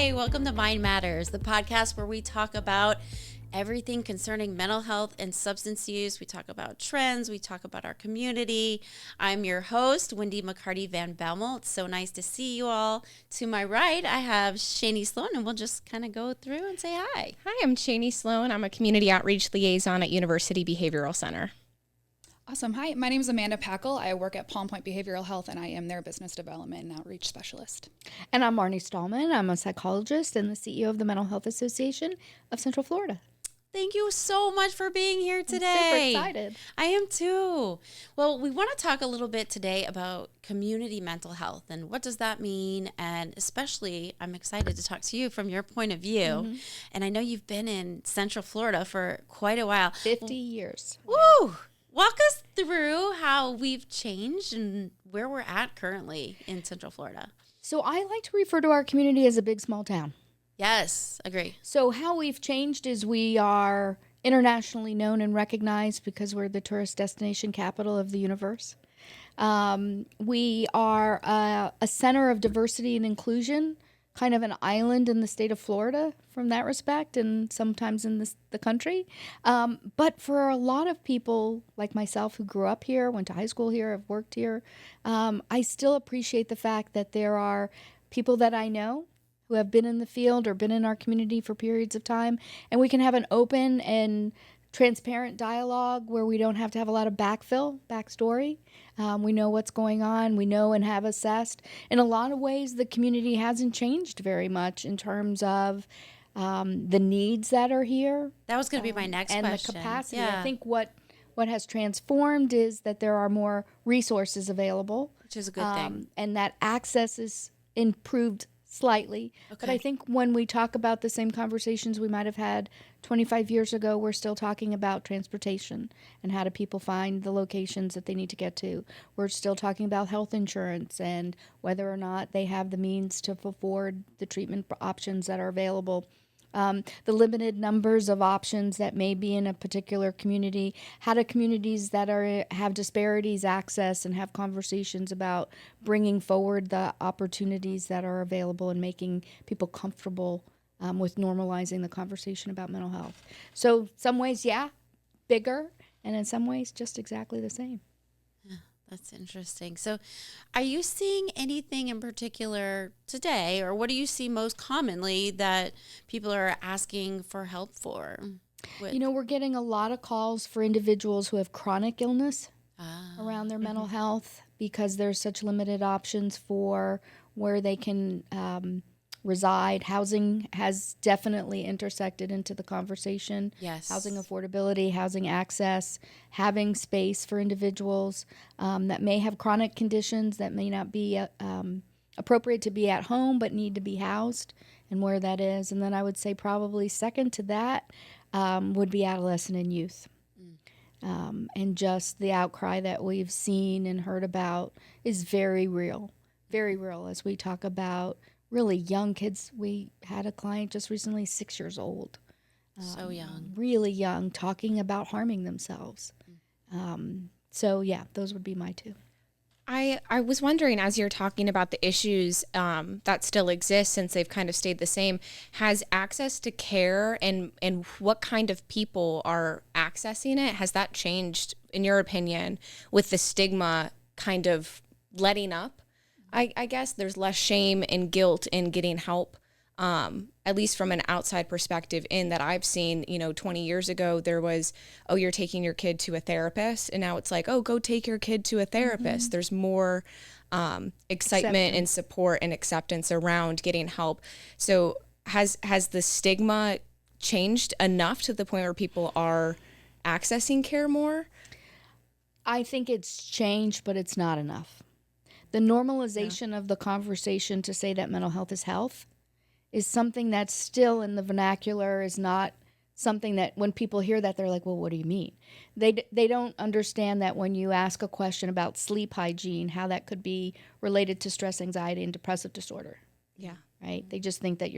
Hi, welcome to Mind Matters, the podcast where we talk about everything concerning mental health and substance use. We talk about trends, we talk about our community. I'm your host, Wendy McCarty Van Belmel. It's so nice to see you all. To my right, I have Shani Sloan, and we'll just kind of go through and say hi. Hi, I'm Shani Sloan. I'm a community outreach liaison at University Behavioral Center. Awesome. Hi, my name is Amanda Packle. I work at Palm Point Behavioral Health, and I am their business development and outreach specialist. And I'm Marni Stahlman. I'm a psychologist and the CEO of the Mental Health Association of Central Florida. Thank you so much for being here today. I'm super excited. I am too. Well, we want to talk a little bit today about community mental health and what does that mean? And especially, I'm excited to talk to you from your point of view. Mm-hmm. And I know you've been in Central Florida for quite a while. 50 years. Woo! Walk us through how we've changed and where we're at currently in Central Florida. So I like to refer to our community as a big, small town. Yes, agree. So how we've changed is we are internationally known and recognized because we're the tourist destination capital of the universe. We are a center of diversity and inclusion, kind of an island in the state of Florida from that respect, and sometimes in the country. But for a lot of people like myself who grew up here, went to high school here, have worked here, I still appreciate the fact that there are people that I know who have been in the field or been in our community for periods of time, and we can have an open and transparent dialogue where we don't have to have a lot of backstory. We know what's going on. We know and have assessed. In a lot of ways, the community hasn't changed very much in terms of the needs that are here. That was going to be my next question. And the capacity. Yeah. I think what has transformed is that there are more resources available. Which is a good thing. And that access is improved slightly. Okay. But I think when we talk about the same conversations we might have had 25 years ago, we're still talking about transportation and how do people find the locations that they need to get to. We're still talking about health insurance and whether or not they have the means to afford the treatment options that are available. The limited numbers of options that may be in a particular community. How do communities that have disparities access and have conversations about bringing forward the opportunities that are available and making people comfortable with normalizing the conversation about mental health. So some ways, yeah, bigger, and in some ways just exactly the same. That's interesting. So are you seeing anything in particular today, or what do you see most commonly that people are asking for help for? You know, we're getting a lot of calls for individuals who have chronic illness around their mental health because there's such limited options for where they can reside. Housing has definitely intersected into the conversation. Yes. Housing affordability, housing access, having space for individuals that may have chronic conditions that may not be appropriate to be at home but need to be housed and where that is. And then I would say probably second to that would be adolescent and youth. And just the outcry that we've seen and heard about is very real as we talk about really young kids. We had a client just recently, 6 years old. So young. Really young, talking about harming themselves. So, yeah, those would be my two. I was wondering, as you're talking about the issues that still exist since they've kind of stayed the same, has access to care and what kind of people are accessing it, has that changed, in your opinion, with the stigma kind of letting up? I guess there's less shame and guilt in getting help, at least from an outside perspective in that I've seen. 20 years ago, there was, oh, you're taking your kid to a therapist. And now it's like, oh, go take your kid to a therapist. Mm-hmm. There's more excitement and support and acceptance around getting help. So has the stigma changed enough to the point where people are accessing care more? I think it's changed, but it's not enough. The normalization of the conversation to say that mental health is health is something that's still in the vernacular, is not something that when people hear that, they're like, well, what do you mean? They don't understand that when you ask a question about sleep hygiene, how that could be related to stress, anxiety, and depressive disorder. Yeah. Right? They just think that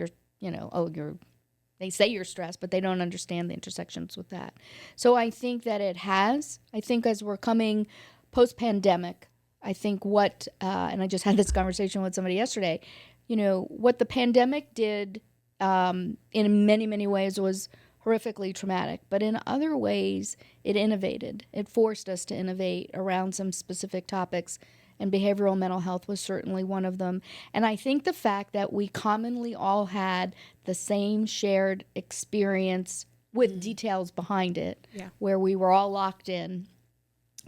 they say you're stressed, but they don't understand the intersections with that. So I think that it has. I think as we're coming post-pandemic, I think and I just had this conversation with somebody yesterday, what the pandemic did in many, many ways was horrifically traumatic, but in other ways, it innovated. It forced us to innovate around some specific topics, and behavioral mental health was certainly one of them. And I think the fact that we commonly all had the same shared experience with details behind it, where we were all locked in,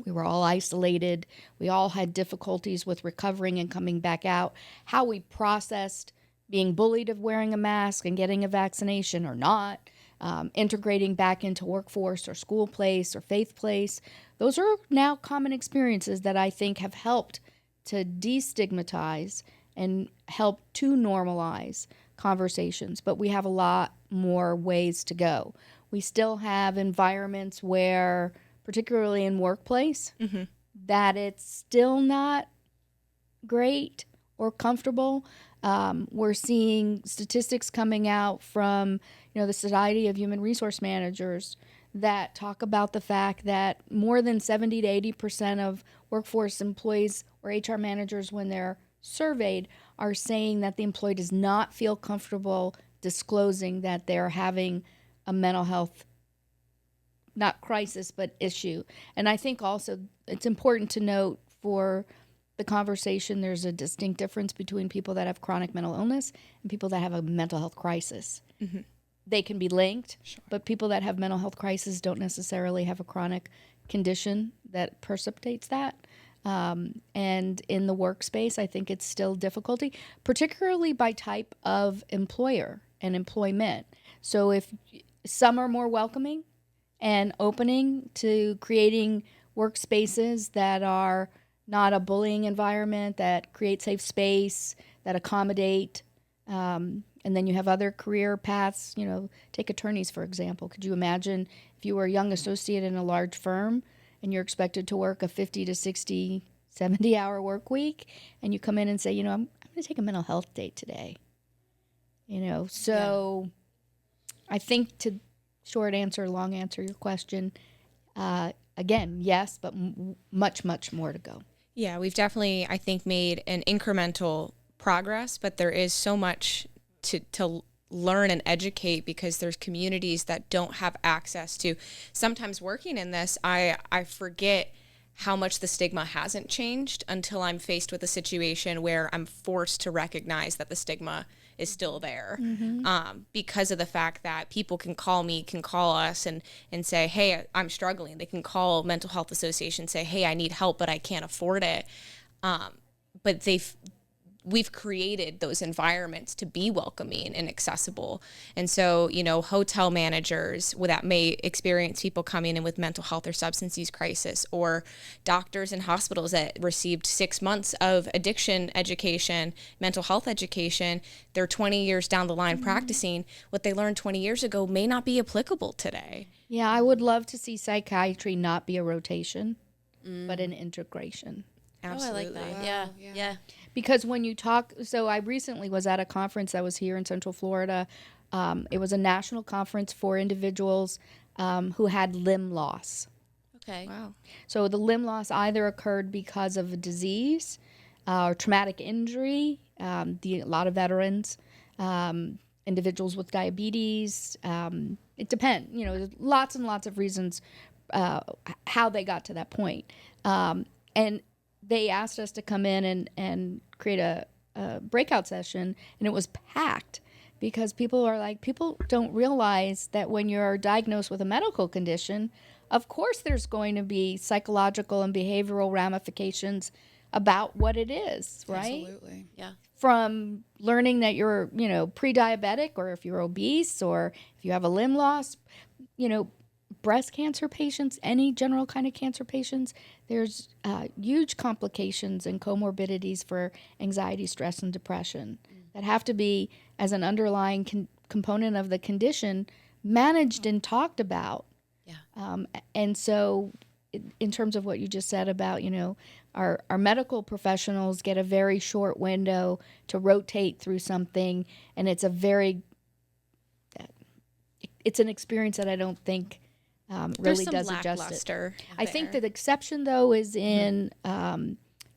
we were all isolated, we all had difficulties with recovering and coming back out, how we processed being bullied of wearing a mask and getting a vaccination or not, integrating back into workforce or school place or faith place. Those are now common experiences that I think have helped to destigmatize and help to normalize conversations. But we have a lot more ways to go. We still have environments where, particularly in workplace, that it's still not great or comfortable. We're seeing statistics coming out from the Society of Human Resource Managers that talk about the fact that more than 70 to 80% of workforce employees or HR managers, when they're surveyed, are saying that the employee does not feel comfortable disclosing that they're having a mental health, not crisis, but issue. And I think also it's important to note for the conversation, there's a distinct difference between people that have chronic mental illness and people that have a mental health crisis. They can be linked, but people that have mental health crisis don't necessarily have a chronic condition that precipitates that. And in the workspace, I think it's still difficulty, particularly by type of employer and employment. So if some are more welcoming and opening to creating workspaces that are not a bullying environment, that create safe space, that accommodate, and then you have other career paths, take attorneys, for example. Could you imagine if you were a young associate in a large firm and you're expected to work a 50 to 60, 70-hour work week, and you come in and say, I'm going to take a mental health day today. So I think to short answer, long answer your question, again, yes, but much, much more to go. Yeah, we've definitely, I think, made an incremental progress, but there is so much to learn and educate because there's communities that don't have access to. Sometimes working in this, I forget how much the stigma hasn't changed until I'm faced with a situation where I'm forced to recognize that the stigma is still there, because of the fact that people can call us and say, hey, I'm struggling. They can call mental health association, say, hey, I need help, but I can't afford it. But we've created those environments to be welcoming and accessible. And so, hotel managers that may experience people coming in with mental health or substance use crisis, or doctors in hospitals that received 6 months of addiction education, mental health education, they're 20 years down the line practicing. What they learned 20 years ago may not be applicable today. Yeah, I would love to see psychiatry not be a rotation, but an integration. Absolutely. Oh, I like that. Wow, Yeah. Because when you talk, so I recently was at a conference that was here in Central Florida. It was a national conference for individuals who had limb loss. Okay. Wow. So the limb loss either occurred because of a disease or traumatic injury. A lot of veterans, individuals with diabetes. It depends. There's lots and lots of reasons how they got to that point. And they asked us to come in and create a breakout session, and it was packed because people don't realize that when you're diagnosed with a medical condition, of course there's going to be psychological and behavioral ramifications about what it is, right? Absolutely. Yeah. From learning that you're, pre-diabetic, or if you're obese, or if you have a limb loss, breast cancer patients, any general kind of cancer patients, there's huge complications and comorbidities for anxiety, stress, and depression that have to be, as an underlying component of the condition, managed and talked about. Yeah. And so in terms of what you just said about, our medical professionals get a very short window to rotate through something, and it's an experience that I don't think really does it justice. lackluster I think that the exception, though, is in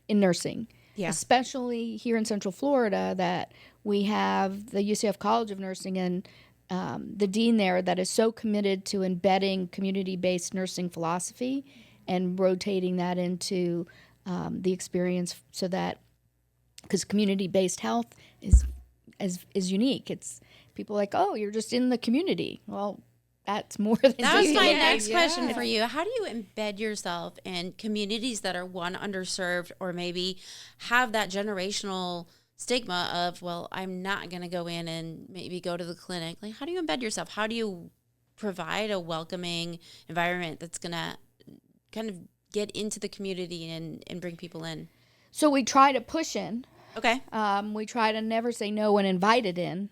nursing. Yeah. especially here in Central Florida, that we have the UCF College of Nursing and the dean there that is so committed to embedding community-based nursing philosophy and rotating that into the experience, so that, because community-based health is unique. It's people like, oh, you're just in the community. Well, that's more than That was just my in next question for you. How do you embed yourself in communities that are, one, underserved, or maybe have that generational stigma of, well, I'm not going to go in and maybe go to the clinic? Like, how do you embed yourself? How do you provide a welcoming environment that's going to kind of get into the community and bring people in? So we try to push in. Okay. We try to never say no when invited in.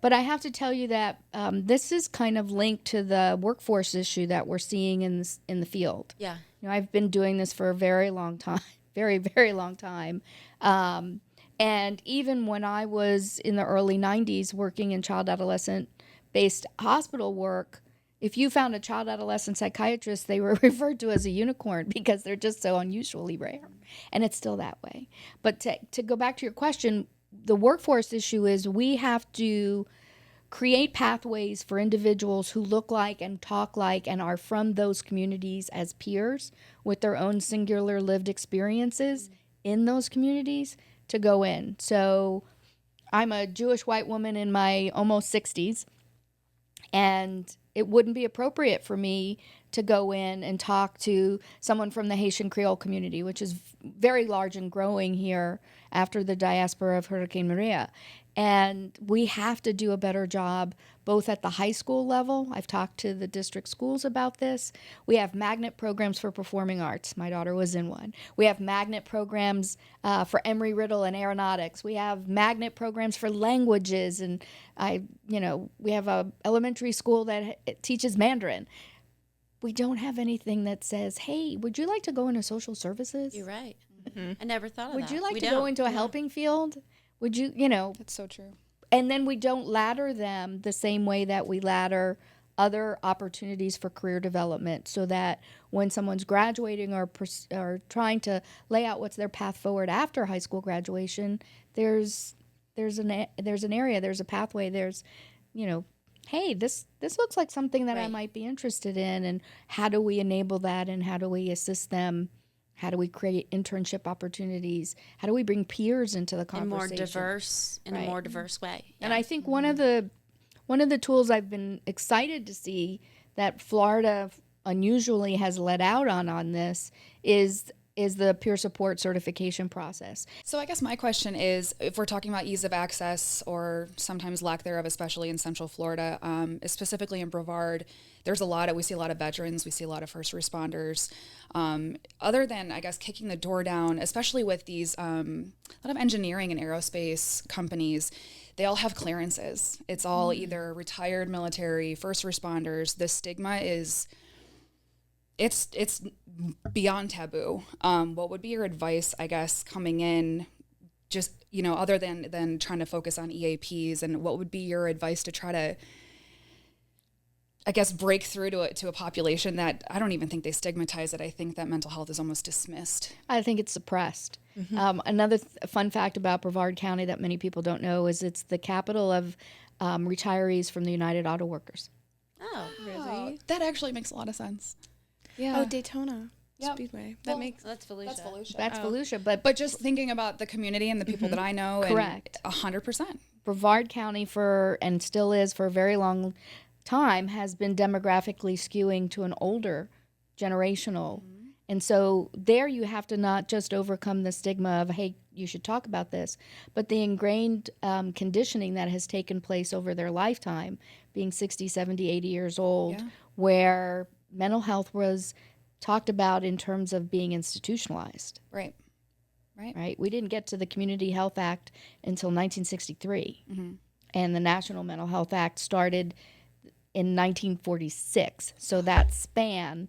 But I have to tell you that this is kind of linked to the workforce issue that we're seeing in the field. Yeah. You know, I've been doing this for a very long time, very, very long time. And even when I was in the early 90s working in child adolescent based hospital work, if you found a child adolescent psychiatrist, they were referred to as a unicorn because they're just so unusually rare. And it's still that way. But to go back to your question, the workforce issue is we have to create pathways for individuals who look like and talk like and are from those communities as peers with their own singular lived experiences in those communities to go in. So I'm a Jewish white woman in my almost 60s, and it wouldn't be appropriate for me to go in and talk to someone from the Haitian Creole community, which is very large and growing here after the diaspora of Hurricane Maria. And we have to do a better job both at the high school level. I've talked to the district schools about this. We have magnet programs for performing arts. My daughter was in one. We have magnet programs for Embry-Riddle and aeronautics. We have magnet programs for languages. And we have a elementary school that teaches Mandarin. We don't have anything that says, hey, would you like to go into social services? You're right. Mm-hmm. I never thought of Would that. you like We to don't. go into a helping field? Would you, That's so true. and then we don't ladder them the same way that we ladder other opportunities for career development, so that when someone's graduating or trying to lay out what's their path forward after high school graduation, there's an area, there's a pathway, there's, hey, this looks like something that I might be interested in, and how do we enable that, and how do we assist them? How do we create internship opportunities? How do we bring peers into the conversation? In a more diverse way. Yeah. And I think one of the tools I've been excited to see that Florida unusually has let out on this is the peer support certification process. So I guess my question is, if we're talking about ease of access or sometimes lack thereof, especially in Central Florida, specifically in Brevard, we see a lot of veterans, we see a lot of first responders. Other than, I guess, kicking the door down, especially with these, a lot of engineering and aerospace companies, they all have clearances. It's all either retired military, first responders. The stigma is, it's beyond taboo. What would be your advice, I guess, coming in, just, other than trying to focus on EAPs, and what would be your advice to try to, I guess, break through to a population that I don't even think they stigmatize it. I think that mental health is almost dismissed. I think it's suppressed. Another fun fact about Brevard County that many people don't know is it's the capital of retirees from the United Auto Workers. Oh, Really? That actually makes a lot of sense. Yeah. Oh, Daytona Yep. Speedway. Well, that's Felicia. That's Volusia, But just thinking about the community and the people that I know, Correct. 100%. Brevard County and still is for a very long time, has been demographically skewing to an older generational. And so there you have to not just overcome the stigma of, hey, you should talk about this, but the ingrained conditioning that has taken place over their lifetime, being 60, 70, 80 years old, where mental health was talked about in terms of being institutionalized. Right. We didn't get to the Community Health Act until 1963. And the National Mental Health Act started in 1946. So that span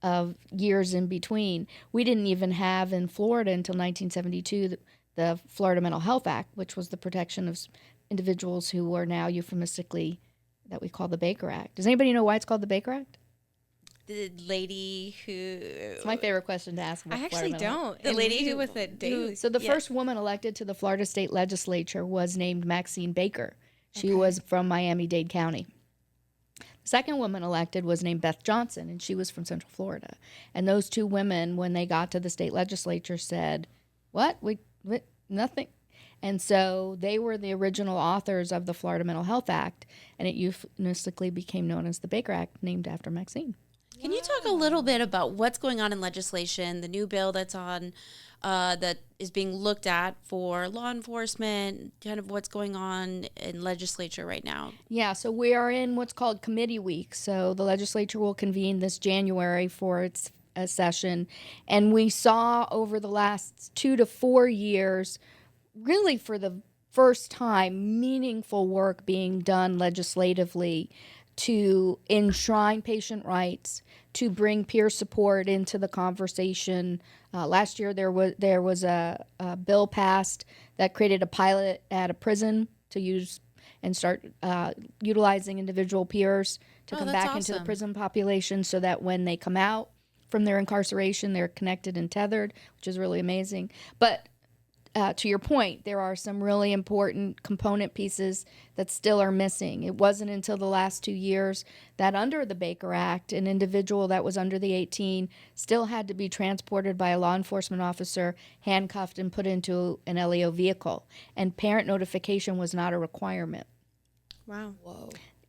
of years in between, we didn't even have in Florida until 1972 the Florida Mental Health Act, which was the protection of individuals who are now euphemistically that we call the Baker Act. Does anybody know why it's called the Baker Act? the lady who... It's my favorite question to ask about I Florida actually mental health. don't. The and lady we deal who- with it daily. So the Yeah. first woman elected to the Florida State Legislature was named Maxine Baker. She was from Miami-Dade County. The second woman elected was named Beth Johnson, and she was from Central Florida. And those two women, when they got to the state legislature, said, "What? We nothing." And so they were the original authors of the Florida Mental Health Act, and it euphemistically became known as the Baker Act, named after Maxine. Can you talk a little bit about what's going on in legislation, the new bill that's on, that is being looked at for law enforcement, kind of what's going on in legislature right now? Yeah, so we are in what's called committee week. So the legislature will convene this January for its session. And we saw over the last 2 to 4 years, really for the first time, meaningful work being done legislatively to enshrine patient rights, to bring peer support into the conversation. Last year, there was a bill passed that created a pilot at a prison to use and start utilizing individual peers to come that's back into the awesome. prison population, so that when they come out from their incarceration, they're connected and tethered, which is really amazing. But to your point, there are some really important component pieces that still are missing. It wasn't until the last 2 years that under the Baker Act, an individual that was under the 18 still had to be transported by a law enforcement officer, handcuffed, and put into an LEO vehicle. And parent notification was not a requirement. Wow.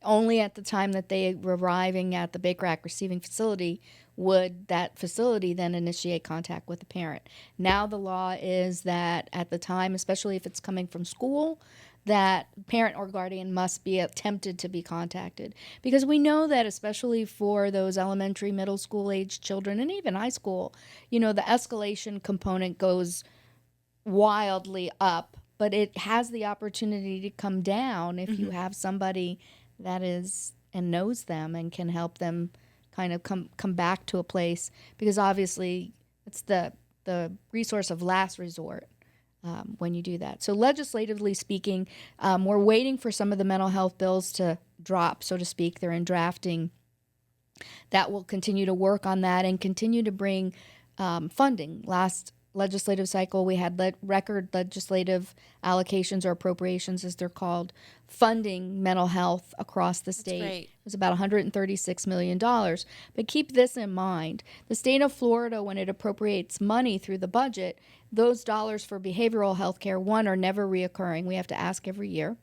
Only at the time that they were arriving at the Baker Act receiving facility would that facility then initiate contact with the parent. Now the law is that at the time, especially if it's coming from school, that parent or guardian must be attempted to be contacted. Because we know that especially for those elementary, middle school age children, and even high school, the escalation component goes wildly up, but it has the opportunity to come down if you have somebody that is and knows them and can help them kind of come back to a place, because obviously it's the resource of last resort when you do that. So legislatively speaking, we're waiting for some of the mental health bills to drop, so to speak. They're in drafting. That will continue to work on that and continue to bring funding. Last legislative cycle, we had record legislative allocations, or appropriations as they're called, funding mental health across the state. great. It was about $136 million. But keep this in mind. The state of Florida, when it appropriates money through the budget, those dollars for behavioral health care, one, are never reoccurring. We have to ask every year.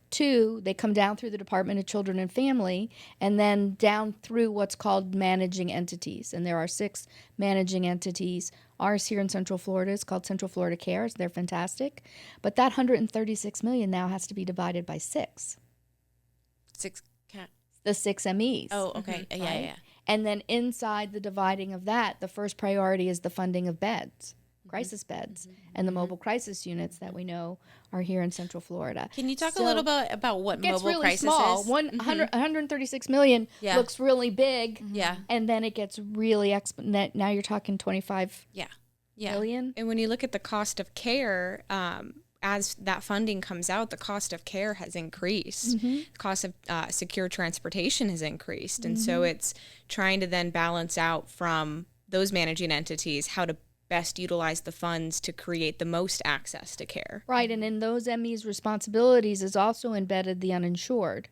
Two, they come down through the Department of Children and Family and then down through what's called managing entities. And there are 6 managing entities. Ours here in Central Florida is called Central Florida Cares. They're fantastic. But that $136 million now has to be divided by 6. 6 cat. The 6 MEs. Oh, okay. Yeah. And then inside the dividing of that, the first priority is the funding of beds, crisis beds, and the mobile crisis units that we know are here in Central Florida. Can you talk a So little bit about what it gets mobile really crisis small. is? 136 million Yeah. looks really big, Yeah. and then it gets really now you're talking 25 Yeah. Yeah. million. And when you look at the cost of care, as that funding comes out, the cost of care has increased. The cost of secure transportation has increased. And so it's trying to then balance out from those managing entities how to best utilize the funds to create the most access to care. Right, and in those ME's responsibilities is also embedded the uninsured.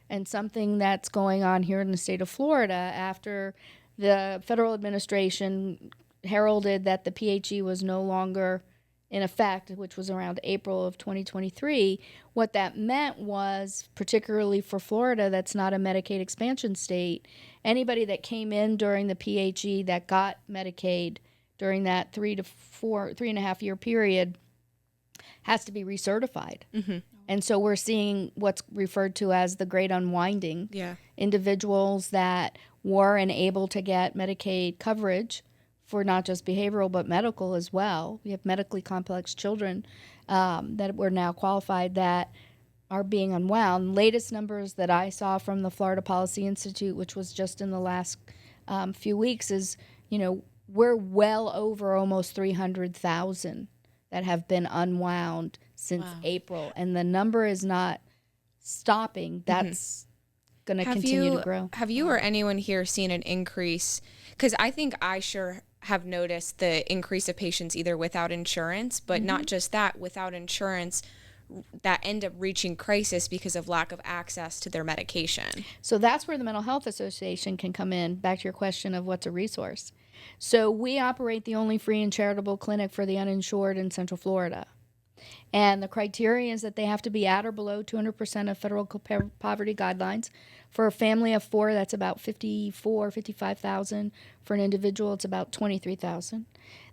And something that's going on here in the state of Florida after the federal administration heralded that the PHE was no longer in effect, which was around April of 2023, what that meant was, particularly for Florida, that's not a Medicaid expansion state, anybody that came in during the PHE that got Medicaid during that 3.5 year period has to be recertified. And so we're seeing what's referred to as the great unwinding. Yeah. Individuals that were and able to get Medicaid coverage for not just behavioral but medical as well. We have medically complex children that were now qualified that are being unwound. Latest numbers that I saw from the Florida Policy Institute, which was just in the last few weeks, is, we're well over almost 300,000 that have been unwound since April. And the number is not stopping. That's going to continue to grow. Have you or anyone here seen an increase? Because I think I sure have noticed the increase of patients either without insurance, but not just that, without insurance, that end up reaching crisis because of lack of access to their medication. So that's where the Mental Health Association can come in, back to your question of what's a resource. So we operate the only free and charitable clinic for the uninsured in Central Florida. And the criteria is that they have to be at or below 200% of federal poverty guidelines. For a family of four, that's about 55,000. For an individual, it's about 23,000.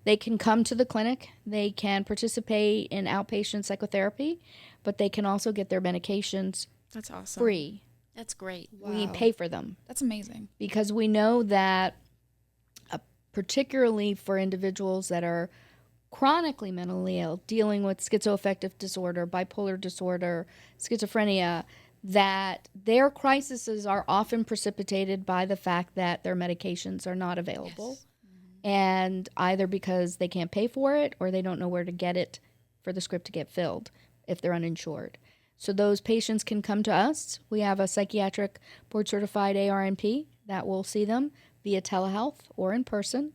They can come to the clinic. They can participate in outpatient psychotherapy, but they can also get their medications That's awesome. free. That's great. We pay for them That's amazing. because we know that, particularly for individuals that are chronically mentally ill, dealing with schizoaffective disorder, bipolar disorder, schizophrenia, that their crises are often precipitated by the fact that their medications are not available. Yes. And either because they can't pay for it or they don't know where to get it for the script to get filled if they're uninsured. So those patients can come to us. We have a psychiatric board-certified ARNP that will see them via telehealth or in person.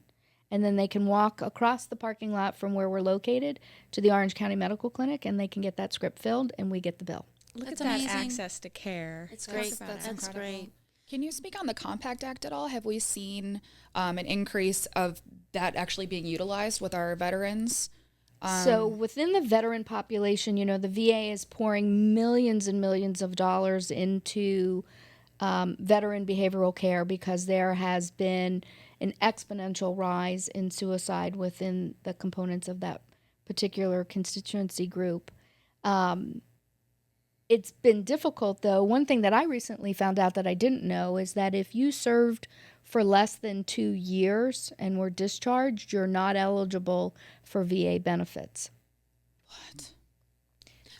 And then they can walk across the parking lot from where we're located to the Orange County Medical Clinic, and they can get that script filled, and we get the bill. Look That's at that amazing. access to care. It's great. That's That's incredible. great. Can you speak on the Compact Act at all? Have we seen an increase of that actually being utilized with our veterans? So within the veteran population, the VA is pouring millions and millions of dollars into veteran behavioral care because there has been an exponential rise in suicide within the components of that particular constituency group. It's been difficult, though. One thing that I recently found out that I didn't know is that if you served for less than 2 years and were discharged, you're not eligible for VA benefits. What?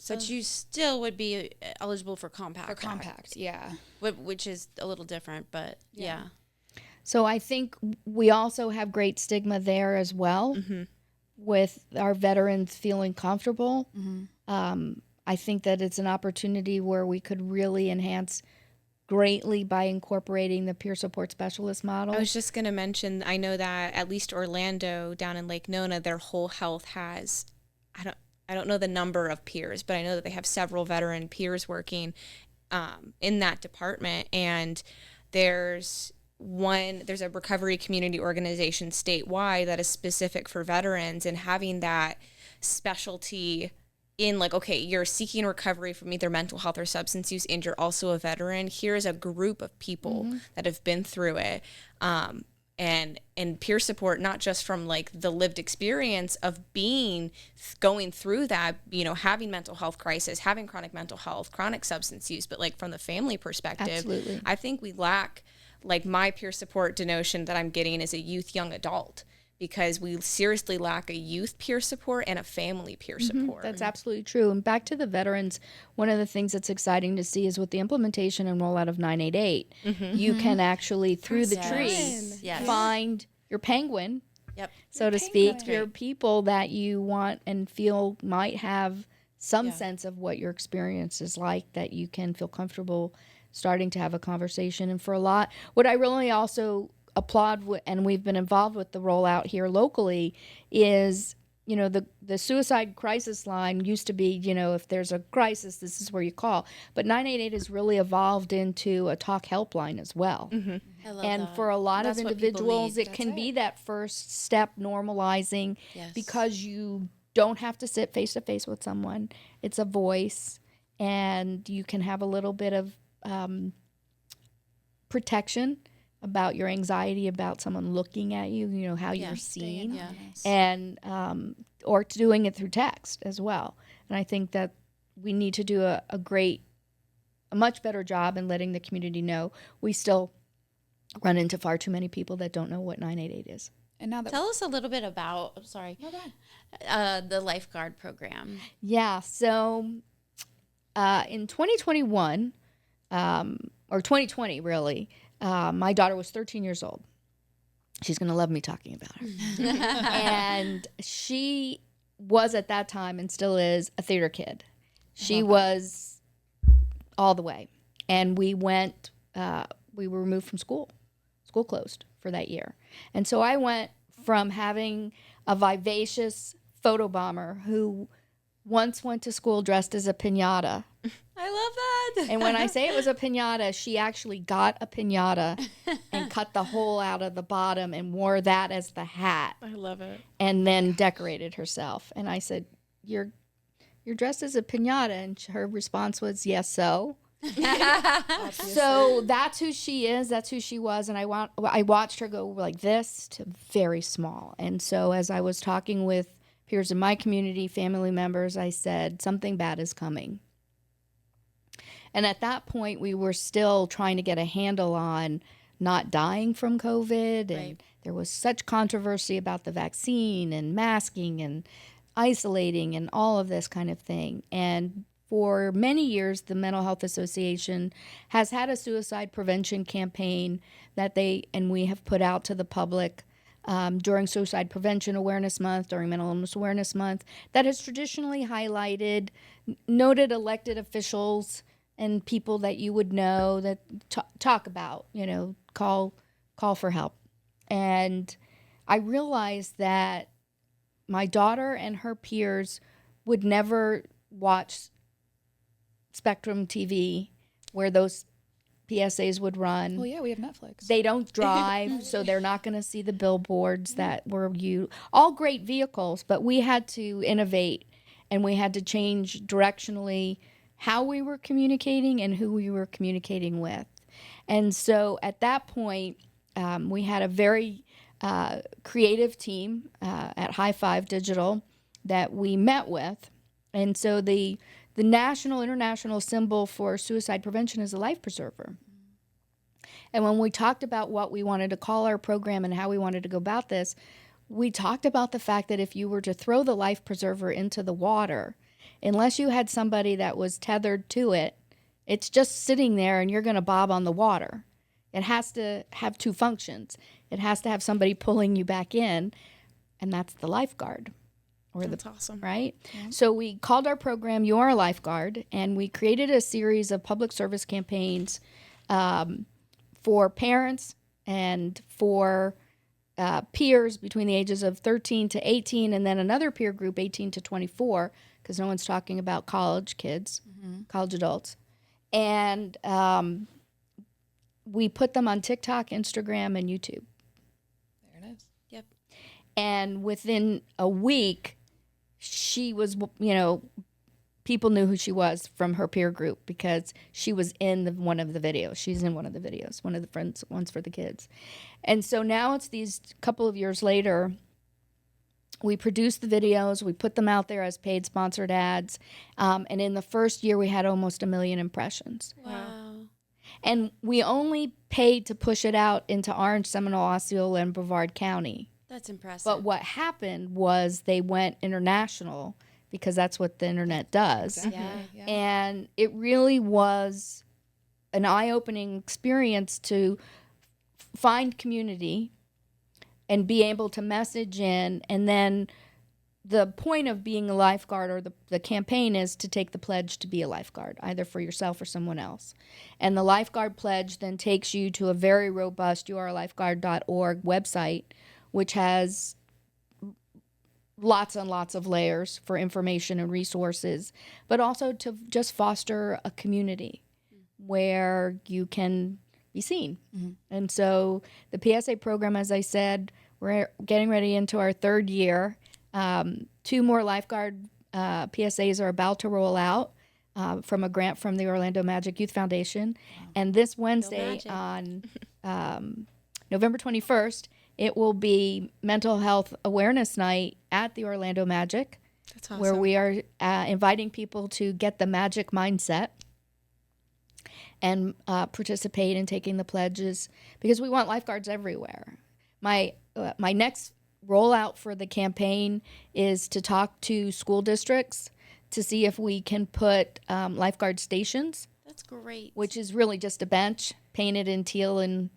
But you still would be eligible for Compact. For Act, Compact, yeah. which is a little different, but yeah. So I think we also have great stigma there as well with our veterans feeling comfortable. I think that it's an opportunity where we could really enhance greatly by incorporating the peer support specialist model. I was just going to mention, I know that at least Orlando down in Lake Nona, their whole health has, I don't know the number of peers, but I know that they have several veteran peers working in that department. And there's a recovery community organization statewide that is specific for veterans, and having that specialty in okay, you're seeking recovery from either mental health or substance use, and you're also a veteran. Here's a group of people that have been through it. And peer support, not just from the lived experience of going through that, having mental health crisis, having chronic mental health, chronic substance use, but from the family perspective. Absolutely. I think we lack, my peer support denotion that I'm getting is a youth young adult, because we seriously lack a youth peer support and a family peer support. That's absolutely true. And back to the veterans, one of the things that's exciting to see is with the implementation and rollout of 988, you can actually, through the tree, Yes. find your penguin, Yep. so to speak, your people that you want and feel might have some sense of what your experience is like, that you can feel comfortable starting to have a conversation. And for a lot, what I really also applaud, and we've been involved with the rollout here locally, is the suicide crisis line used to be, if there's a crisis, this is where you call. But 988 has really evolved into a talk helpline as well. I love And that. for a lot That's of what people individuals, need. it can be that first step normalizing, Yes. because you don't have to sit face to face with someone. It's a voice, and you can have a little bit of protection about your anxiety about someone looking at you, how you're seen, Yeah. and or doing it through text as well. And I think that we need to do a much better job in letting the community know. We still run into far too many people that don't know what 988 is. And now that Tell us a little bit about, the lifeguard program. Yeah, so in 2021, or 2020 really, my daughter was 13 years old. She's going to love me talking about her. And she was at that time, and still is, a theater kid. She was all the way. And we went we were removed from school. School closed for that year. And so I went from having a vivacious photobomber who once went to school dressed as a piñata. I love that. And when I say it was a piñata, she actually got a piñata and cut the hole out of the bottom and wore that as the hat. I love it. And then decorated herself. And I said, you're dressed as a piñata. And her response was, yes, so. So that's who she is. That's who she was. And I watched her go like this to very small. And so as I was talking with peers in my community, family members, I said, something bad is coming. And at that point, we were still trying to get a handle on not dying from COVID. And Right. there was such controversy about the vaccine and masking and isolating and all of this kind of thing. And for many years, the Mental Health Association has had a suicide prevention campaign that we have put out to the public during Suicide Prevention Awareness Month, during Mental Illness Awareness Month, that has traditionally highlighted noted elected officials and people that you would know that talk about, call for help. And I realized that my daughter and her peers would never watch Spectrum TV where those PSAs would run. Well, yeah, we have Netflix. They don't drive, so they're not going to see the billboards that were all great vehicles, but we had to innovate and we had to change directionally how we were communicating and who we were communicating with. And so at that point, we had a very creative team at High Five Digital that we met with. And so the national, international symbol for suicide prevention is a life preserver. And when we talked about what we wanted to call our program and how we wanted to go about this, we talked about the fact that if you were to throw the life preserver into the water, unless you had somebody that was tethered to it, it's just sitting there and you're going to bob on the water. It has to have two functions. It has to have somebody pulling you back in, and that's the lifeguard. That's awesome. Right? Yeah. So we called our program You're a Lifeguard, and we created a series of public service campaigns for parents and for peers between the ages of 13 to 18, and then another peer group, 18 to 24, because no one's talking about college kids, college adults. And we put them on TikTok, Instagram, and YouTube. There it is. Yep. And within a week, she was, people knew who she was from her peer group because she was in one of the videos. She's in one of the videos, one of the friends, ones for the kids. And so now it's these couple of years later, we produce the videos, we put them out there as paid sponsored ads. And in the first year, we had almost 1 million impressions. Wow. And we only paid to push it out into Orange, Seminole, Osceola, and Brevard County. That's impressive. But what happened was they went international because that's what the internet does. Exactly. Yeah. And it really was an eye-opening experience to find community and be able to message in. And then the point of being a lifeguard, or the campaign, is to take the pledge to be a lifeguard, either for yourself or someone else. And the lifeguard pledge then takes you to a very robust youralifeguard.org website, which has lots and lots of layers for information and resources, but also to just foster a community where you can be seen. Mm-hmm. And so the PSA program, as I said, we're getting ready into our third year. 2 more lifeguard PSAs are about to roll out from a grant from the Orlando Magic Youth Foundation. Wow. And this Wednesday on November 21st, it will be Mental Health Awareness Night at the Orlando Magic. That's awesome. Where we are inviting people to get the magic mindset and participate in taking the pledges, because we want lifeguards everywhere. My next rollout for the campaign is to talk to school districts to see if we can put lifeguard stations. That's great. Which is really just a bench painted in teal and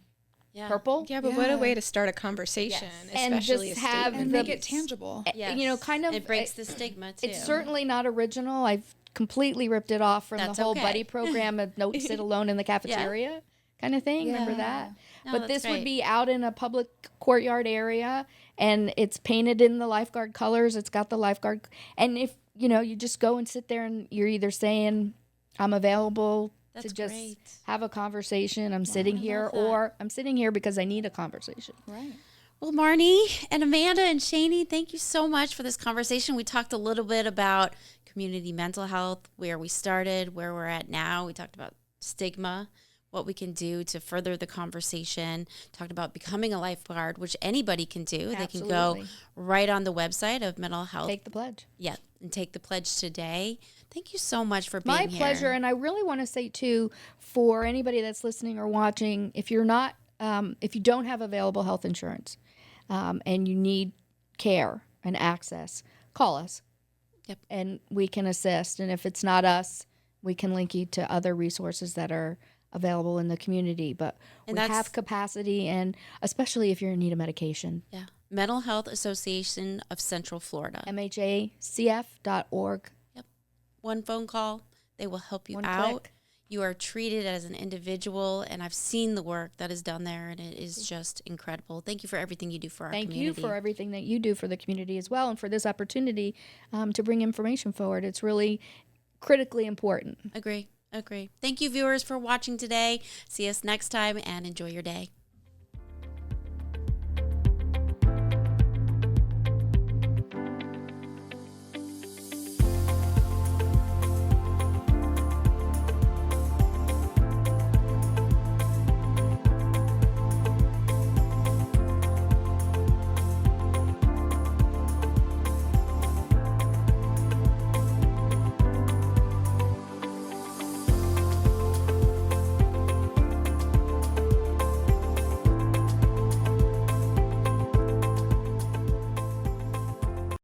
purple. Yeah, but what a way to start a conversation, and especially just a have and make it tangible. Yes. Kind of. It breaks the stigma too. It's certainly not original. I've completely ripped it off from That's the whole okay. buddy program of Don't Sit Alone in the Cafeteria, kind of thing. Remember that? No, But that's this great. would be out in a public courtyard area, and it's painted in the lifeguard colors. It's got the lifeguard, and if you just go and sit there, and you're either saying, "I'm available That's to just great. have a conversation. I'm sitting here," love that. or "I'm sitting here because I need a conversation." Right. Well, Marni and Amanda and Shani, thank you so much for this conversation. We talked a little bit about community mental health, where we started, where we're at now. We talked about stigma, what we can do to further the conversation. Talked about becoming a lifeguard, which anybody can do. They can go Absolutely. right on the website of mental health. Take the pledge. Yeah, and take the pledge today. Thank you so much for being My here. pleasure. And I really want to say too, for anybody that's listening or watching, if you're not, if you don't have available health insurance, and you need care and access, call us. Yep. And we can assist. And if it's not us, we can link you to other resources that are available in the community. But And we that's- have capacity, and especially if you're in need of medication. Yeah. Mental Health Association of Central Florida. MHACF.org. One phone call, they will help you One out. click. You are treated as an individual, and I've seen the work that is done there, and it is just incredible. Thank you for everything you do for our Thank community. you for everything that you do for the community as well, and for this opportunity to bring information forward. It's really critically important. Agree. Thank you, viewers, for watching today. See us next time, and enjoy your day.